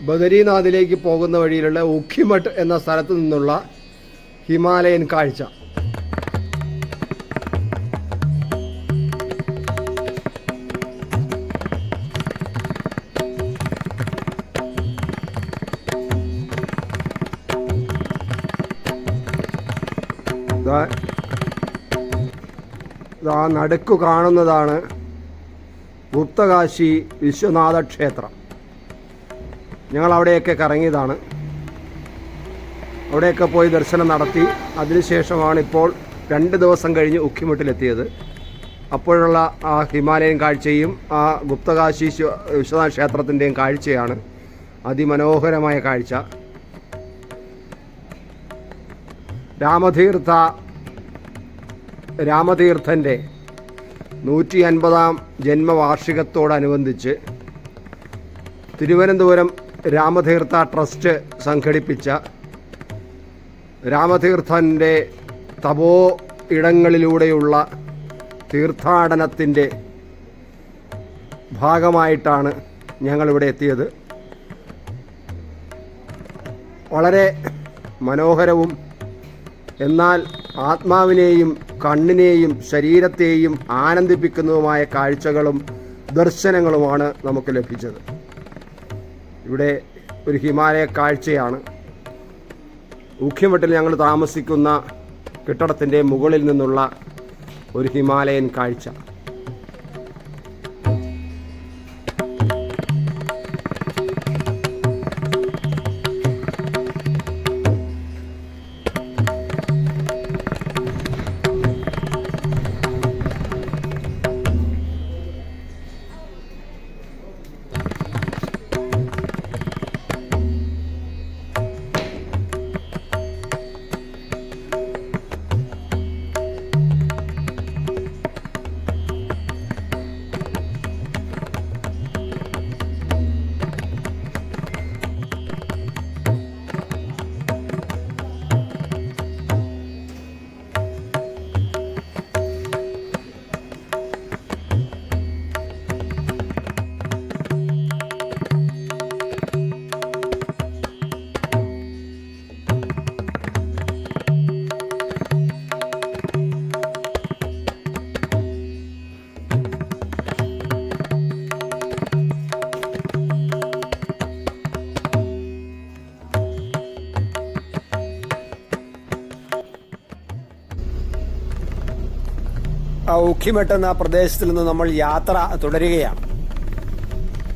ബദരീനാഥിലേക്ക് പോകുന്ന വഴിയിലുള്ള ഉഖിമഠ് എന്ന സ്ഥലത്തു നിന്നുള്ള ഹിമാലയൻ കാഴ്ച. നടുക്കു കാണുന്നതാണ് ഗുപ്തകാശി വിശ്വനാഥ ക്ഷേത്രം. ഞങ്ങൾ അവിടെയൊക്കെ കറങ്ങിയതാണ്. അവിടെയൊക്കെ പോയി ദർശനം നടത്തി. അതിനുശേഷമാണ് ഇപ്പോൾ 2 ദിവസം കഴിഞ്ഞ് ഉഖിമഠിലെത്തിയത്. അപ്പോഴുള്ള ആ ഹിമാലയൻ കാഴ്ചയും ആ ഗുപ്തകാശി വിശ്വനാഥ ക്ഷേത്രത്തിൻ്റെയും കാഴ്ചയാണ് അതിമനോഹരമായ കാഴ്ച. രാമതീർത്ഥൻ്റെ 150-ാം ജന്മവാർഷികത്തോടനുബന്ധിച്ച് തിരുവനന്തപുരം രാമതീർത്ഥ ട്രസ്റ്റ് സംഘടിപ്പിച്ച രാമതീർത്ഥൻ്റെ തപോ ഇടങ്ങളിലൂടെയുള്ള തീർത്ഥാടനത്തിൻ്റെ ഭാഗമായിട്ടാണ് ഞങ്ങളിവിടെ എത്തിയത്. വളരെ മനോഹരവും എന്നാൽ ആത്മാവിനെയും കണ്ണിനെയും ശരീരത്തെയും ആനന്ദിപ്പിക്കുന്നതുമായ കാഴ്ചകളും ദർശനങ്ങളുമാണ് നമുക്ക് ലഭിച്ചത്. ഇവിടെ ഒരു ഹിമാലയ കാഴ്ചയാണ്. ഉഖിമഠിൽ ഞങ്ങൾ താമസിക്കുന്ന കെട്ടിടത്തിൻ്റെ മുകളിൽ നിന്നുള്ള ഒരു ഹിമാലയൻ കാഴ്ച. ഉഖിമഠ് എന്ന പ്രദേശത്തിൽ നിന്ന് നമ്മൾ യാത്ര തുടരുകയാണ്.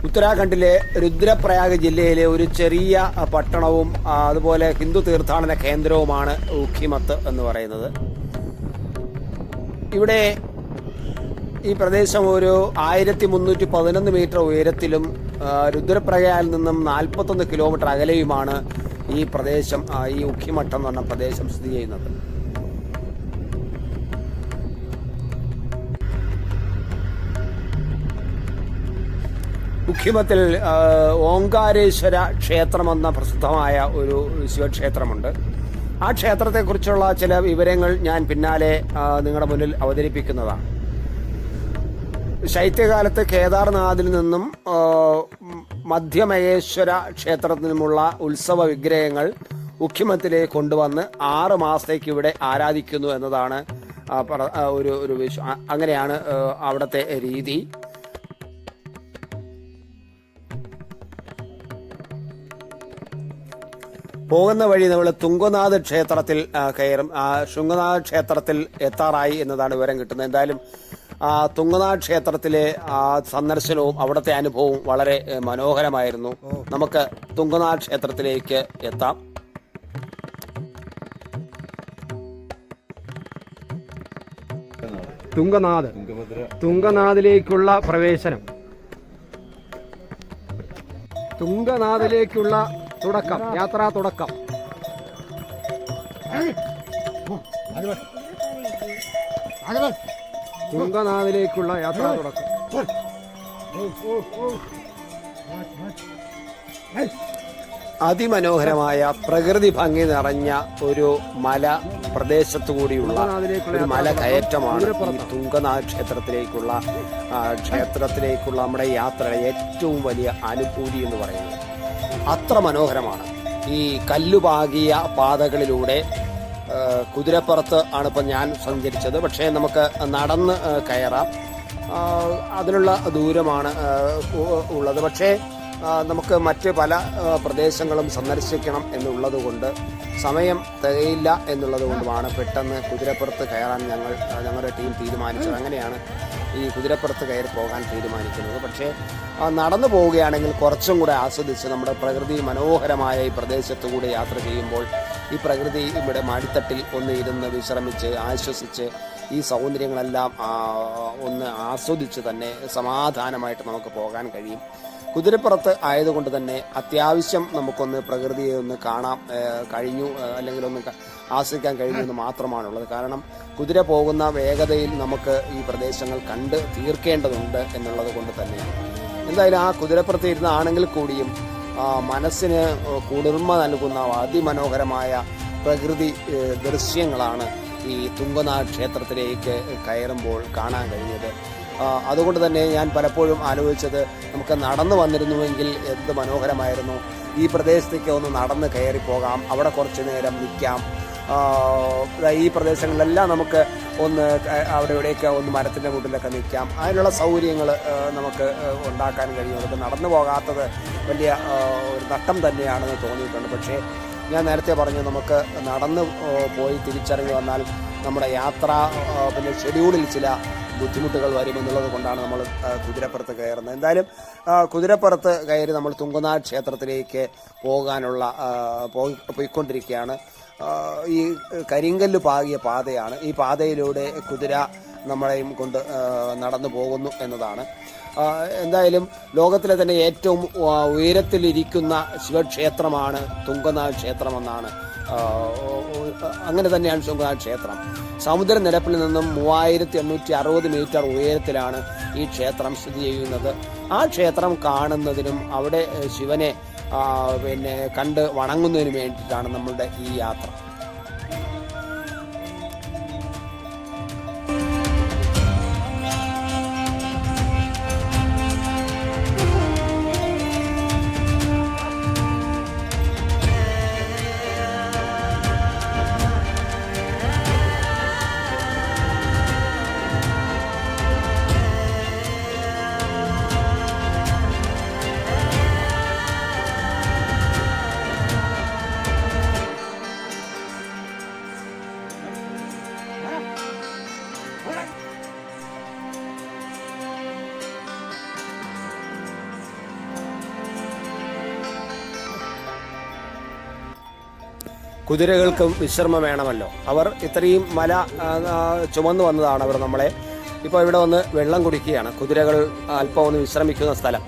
ഉത്തരാഖണ്ഡിലെ രുദ്രപ്രയാഗ് ജില്ലയിലെ ഒരു ചെറിയ പട്ടണവും അതുപോലെ ഹിന്ദു തീർത്ഥാടന കേന്ദ്രവുമാണ് ഉഖിമഠ് എന്ന് പറയുന്നത്. ഇവിടെ ഈ പ്രദേശം ഒരു 1311 മീറ്റർ ഉയരത്തിലും രുദ്രപ്രയാഗിൽ നിന്നും 41 കിലോമീറ്റർ അകലെയുമാണ് ഈ പ്രദേശം, ഈ ഉഖിമഠ് എന്ന് പറഞ്ഞ പ്രദേശം സ്ഥിതി ചെയ്യുന്നത്. ഉഖിമഠിൽ ഓംകാരേശ്വര ക്ഷേത്രമെന്ന പ്രസിദ്ധമായ ഒരു ശിവക്ഷേത്രമുണ്ട്. ആ ക്ഷേത്രത്തെക്കുറിച്ചുള്ള ചില വിവരങ്ങൾ ഞാൻ പിന്നാലെ നിങ്ങളുടെ മുന്നിൽ അവതരിപ്പിക്കുന്നതാണ്. ശൈത്യകാലത്ത് കേദാർനാഥിൽ നിന്നും മധ്യമഹേശ്വര ക്ഷേത്രത്തിൽ നിന്നുമുള്ള ഉത്സവ വിഗ്രഹങ്ങൾ ഉഖിമഠിലേക്ക് കൊണ്ടുവന്ന് 6 മാസത്തേക്ക് ഇവിടെ ആരാധിക്കുന്നു എന്നതാണ് ഒരു അങ്ങനെയാണ് അവിടുത്തെ രീതി. പോകുന്ന വഴി നമ്മൾ തുംഗനാഥ് ക്ഷേത്രത്തിൽ കയറും. ശൃംഗനാഥ് ക്ഷേത്രത്തിൽ എത്താറായി എന്നതാണ് വിവരം കിട്ടുന്നത്. എന്തായാലും തുംഗനാഥ് ക്ഷേത്രത്തിലെ സന്ദർശനവും അവിടുത്തെ അനുഭവവും വളരെ മനോഹരമായിരുന്നു. നമുക്ക് തുംഗനാഥ് ക്ഷേത്രത്തിലേക്ക് എത്താം. തുംഗനാഥിലേക്കുള്ള പ്രവേശനം, തുംഗനാഥിലേക്കുള്ള തുടക്കം, യാത്രാ തുടക്കം. തുംഗനാഥിലേക്കുള്ള യാത്രാ തുടക്കം. അതിമനോഹരമായ പ്രകൃതി ഭംഗി നിറഞ്ഞ ഒരു മല പ്രദേശത്തുകൂടിയുള്ള ഒരു മല കയറ്റമാണ് ഈ തുംഗനാഥ് ക്ഷേത്രത്തിലേക്കുള്ള നമ്മുടെ യാത്രയുടെ ഏറ്റവും വലിയ അനുഭൂതി എന്ന് പറയുന്നത്. അത്ര മനോഹരമാണ്. ഈ കല്ലുപാകിയ പാതകളിലൂടെ കുതിരപ്പുറത്ത് ആണിപ്പോൾ ഞാൻ സഞ്ചരിച്ചത്. പക്ഷേ നമുക്ക് നടന്ന് കയറാം, അതിനുള്ള ദൂരമാണ് ഉള്ളത്. പക്ഷേ നമുക്ക് മറ്റ് പല പ്രദേശങ്ങളും സന്ദർശിക്കണം എന്നുള്ളത് കൊണ്ട് സമയം തികയില്ല എന്നുള്ളത് കൊണ്ടുമാണ് പെട്ടെന്ന് കുതിരപ്പുറത്ത് കയറാൻ ഞങ്ങളുടെ ടീം തീരുമാനിച്ചത്. അങ്ങനെയാണ് ഈ കുതിരപ്പുറത്ത് കയറി പോകാൻ തീരുമാനിക്കുന്നത്. പക്ഷേ നടന്നു പോവുകയാണെങ്കിൽ കുറച്ചും കൂടെ ആസ്വദിച്ച് നമ്മുടെ പ്രകൃതി മനോഹരമായ ഈ പ്രദേശത്തു കൂടെ യാത്ര ചെയ്യുമ്പോൾ ഈ പ്രകൃതി ഇവിടെ മടിത്തട്ടിൽ ഒന്ന് ഇരുന്ന് വിശ്രമിച്ച് ആശ്വസിച്ച് ഈ സൗന്ദര്യങ്ങളെല്ലാം ഒന്ന് ആസ്വദിച്ച് തന്നെ സമാധാനമായിട്ട് നമുക്ക് പോകാൻ കഴിയും. കുതിരപ്പുറത്ത് ആയതുകൊണ്ട് തന്നെ അത്യാവശ്യം നമുക്കൊന്ന് പ്രകൃതിയെ ഒന്ന് കാണാൻ കഴിഞ്ഞു, അല്ലെങ്കിൽ ഒന്ന് ആസ്വദിക്കാൻ കഴിഞ്ഞു എന്ന് മാത്രമാണുള്ളത്. കാരണം കുതിര പോകുന്ന വേഗതയിൽ നമുക്ക് ഈ പ്രദേശങ്ങൾ കണ്ട് തീർക്കേണ്ടതുണ്ട് എന്നുള്ളത് കൊണ്ട് തന്നെയാണ്. എന്തായാലും ആ കുതിരപ്പുറത്ത് ഇരുന്നാണെങ്കിൽ കൂടിയും മനസ്സിന് കുളിർമ നൽകുന്ന അതിമനോഹരമായ പ്രകൃതി ദൃശ്യങ്ങളാണ് ഈ തുംഗനാഥ് ക്ഷേത്രത്തിലേക്ക് കയറുമ്പോൾ കാണാൻ കഴിഞ്ഞത്. അതുകൊണ്ട് തന്നെ ഞാൻ പലപ്പോഴും ആലോചിച്ചത് നമുക്ക് നടന്നു വന്നിരുന്നുവെങ്കിൽ എന്ത് മനോഹരമായിരുന്നു. ഈ പ്രദേശത്തേക്ക് ഒന്ന് നടന്ന് കയറിപ്പോകാം, അവിടെ കുറച്ച് നേരം നിൽക്കാം. ഈ പ്രദേശങ്ങളിലെല്ലാം നമുക്ക് ഒന്ന് അവിടെ ഇവിടെയൊക്കെ ഒന്ന് മരത്തിൻ്റെ മുട്ടിലൊക്കെ നിൽക്കാം. അതിനുള്ള സൗകര്യങ്ങൾ നമുക്ക് ഉണ്ടാക്കാൻ കഴിയും. നമുക്ക് നടന്നു പോകാത്തത് വലിയ ഒരു നഷ്ടം തന്നെയാണെന്ന് തോന്നിയിട്ടുണ്ട്. പക്ഷേ ഞാൻ നേരത്തെ പറഞ്ഞു, നമുക്ക് നടന്ന് പോയി തിരിച്ചിറങ്ങി വന്നാൽ നമ്മുടെ യാത്ര പിന്നെ ഷെഡ്യൂളിൽ ചില ബുദ്ധിമുട്ടുകൾ വരുമെന്നുള്ളത് കൊണ്ടാണ് നമ്മൾ കുതിരപ്പുറത്ത് കയറുന്നത്. എന്തായാലും കുതിരപ്പുറത്ത് കയറി നമ്മൾ തുംഗനാഥ് ക്ഷേത്രത്തിലേക്ക് പോകാനുള്ള പോയിക്കൊണ്ടിരിക്കുകയാണ്. ഈ കരിങ്കല്ല് പാകിയ പാതയാണ്. ഈ പാതയിലൂടെ കുതിര നമ്മളെയും കൊണ്ട് നടന്നു പോകുന്നു എന്നതാണ്. എന്തായാലും ലോകത്തിലെ തന്നെ ഏറ്റവും ഉയരത്തിലിരിക്കുന്ന ശിവക്ഷേത്രമാണ് തുംഗനാഥ് ക്ഷേത്രമെന്നാണ്. അങ്ങനെ തന്നെയാണ് തുംഗനാഥ് ക്ഷേത്രം. സമുദ്രനിരപ്പിൽ നിന്നും 3860 മീറ്റർ ഉയരത്തിലാണ് ഈ ക്ഷേത്രം സ്ഥിതി ചെയ്യുന്നത്. ആ ക്ഷേത്രം കാണുന്നതിനും അവിടെ ശിവനെ പിന്നെ കണ്ട് വണങ്ങുന്നതിനും വേണ്ടിയിട്ടാണ് നമ്മളുടെ ഈ യാത്ര. കുതിരകൾക്കും വിശ്രമം വേണമല്ലോ. അവർ ഇത്രയും മല ചുമന്നു വന്നതാണ് അവർ നമ്മളെ. ഇപ്പോൾ ഇവിടെ വന്ന് വെള്ളം കുടിക്കുകയാണ്. കുതിരകൾ അല്പം ഒന്ന് വിശ്രമിക്കുന്ന സ്ഥലം.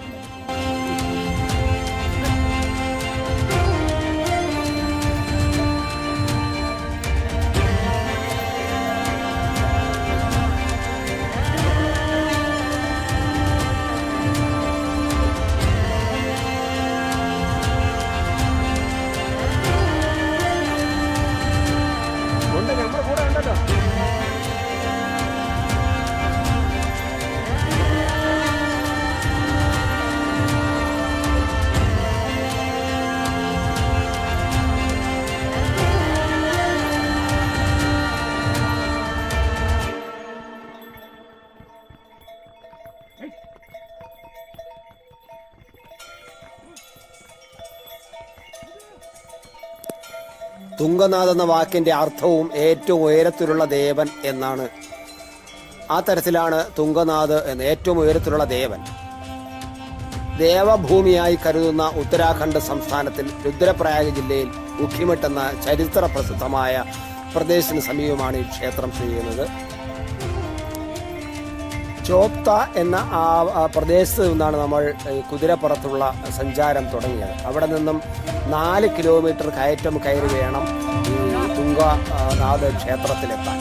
തുംഗനാഥ് എന്ന വാക്കിന്റെ അർത്ഥവും ഏറ്റവും ഉയരത്തിലുള്ള ദേവൻ എന്നാണ്. ആ തരത്തിലാണ് തുംഗനാഥ് എന്ന ഏറ്റവും ഉയരത്തിലുള്ള ദേവൻ. ദേവഭൂമിയായി കരുതുന്ന ഉത്തരാഖണ്ഡ് സംസ്ഥാനത്തിൽ രുദ്രപ്രയാഗ് ജില്ലയിൽ ഉഖിമഠ് എന്ന ചരിത്ര പ്രസിദ്ധമായ പ്രദേശത്തിന് സമീപമാണ് ഈ ക്ഷേത്രം സ്ഥിതി ചെയ്യുന്നത്. ചോപ്ത എന്ന പ്രദേശത്ത് നിന്നാണ് നമ്മൾ ഈ കുതിരപ്പുറത്തുള്ള സഞ്ചാരം തുടങ്ങിയത്. അവിടെ നിന്നും 4 കിലോമീറ്റർ കയറ്റം കയറി വേണം ഈ തുംഗനാഥ് ക്ഷേത്രത്തിലെത്താൻ.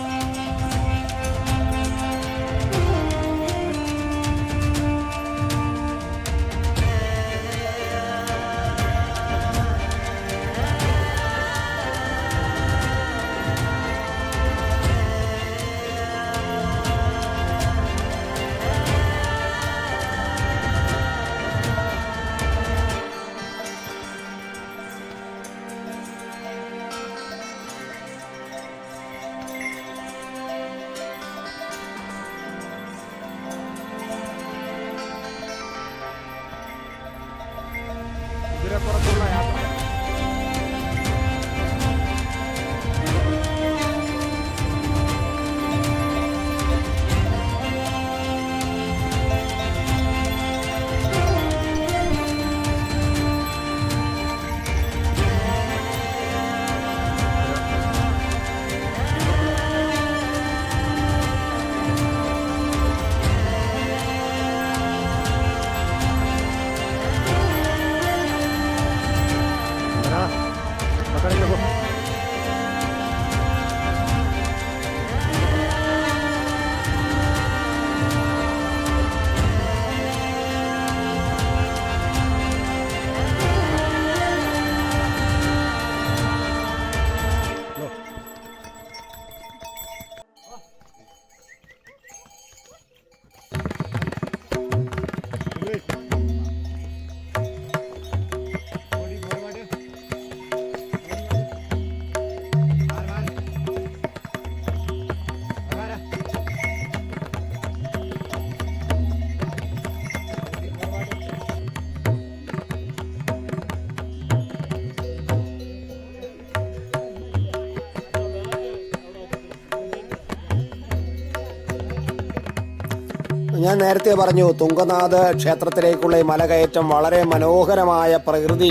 മലപ്പുറത്തുള്ള യാത്ര. ഞാൻ നേരത്തെ പറഞ്ഞു, തുംഗനാഥ ക്ഷേത്രത്തിലേക്കുള്ള ഈ മലകയറ്റം വളരെ മനോഹരമായ പ്രകൃതി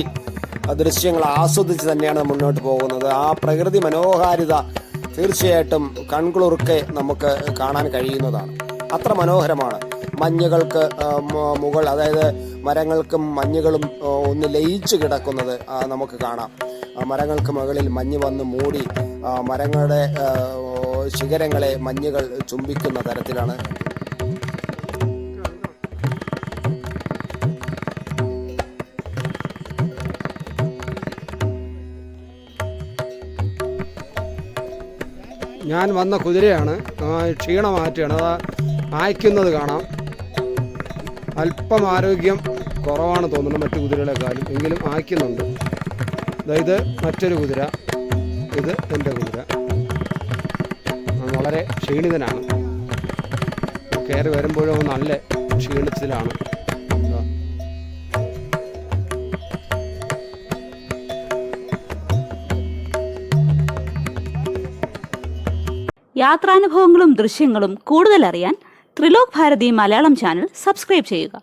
ദൃശ്യങ്ങൾ ആസ്വദിച്ച് തന്നെയാണ് മുന്നോട്ട് പോകുന്നത്. ആ പ്രകൃതി മനോഹാരിത തീർച്ചയായിട്ടും കൺകുളിർക്കെ നമുക്ക് കാണാൻ കഴിയുന്നതാണ്. അത്ര മനോഹരമാണ്. മഞ്ഞുകൾക്ക് മുകൾ, അതായത് മരങ്ങൾക്കും മഞ്ഞുകളും ഒന്ന് ലയിച്ചു കിടക്കുന്നത് നമുക്ക് കാണാം. മരങ്ങൾക്ക് മുകളിൽ മഞ്ഞ് വന്ന് മൂടി മരങ്ങളുടെ ശിഖരങ്ങളെ മഞ്ഞുകൾ ചുംബിക്കുന്ന തരത്തിലാണ്. ഞാൻ വന്ന കുതിരയാണ്, ക്ഷീണം മാറ്റുകയാണ്. അത് ആയ്ക്കുന്നത് കാണാം. അല്പം ആരോഗ്യം കുറവാണ് തോന്നുന്നു മറ്റു കുതിരകളെക്കാളും, എങ്കിലും ആയ്ക്കുന്നുണ്ട്. ഇത് മറ്റൊരു കുതിര, ഇത് എൻ്റെ കുതിര. വളരെ ക്ഷീണിതനാണ്. കയറി വരുമ്പോഴും നല്ല ക്ഷീണത്തിലാണ്. യാത്രാനുഭവങ്ങളും ദൃശ്യങ്ങളും കൂടുതൽ അറിയാൻ ത്രിലോക് ഭാരതി മലയാളം ചാനൽ സബ്സ്ക്രൈബ് ചെയ്യുക.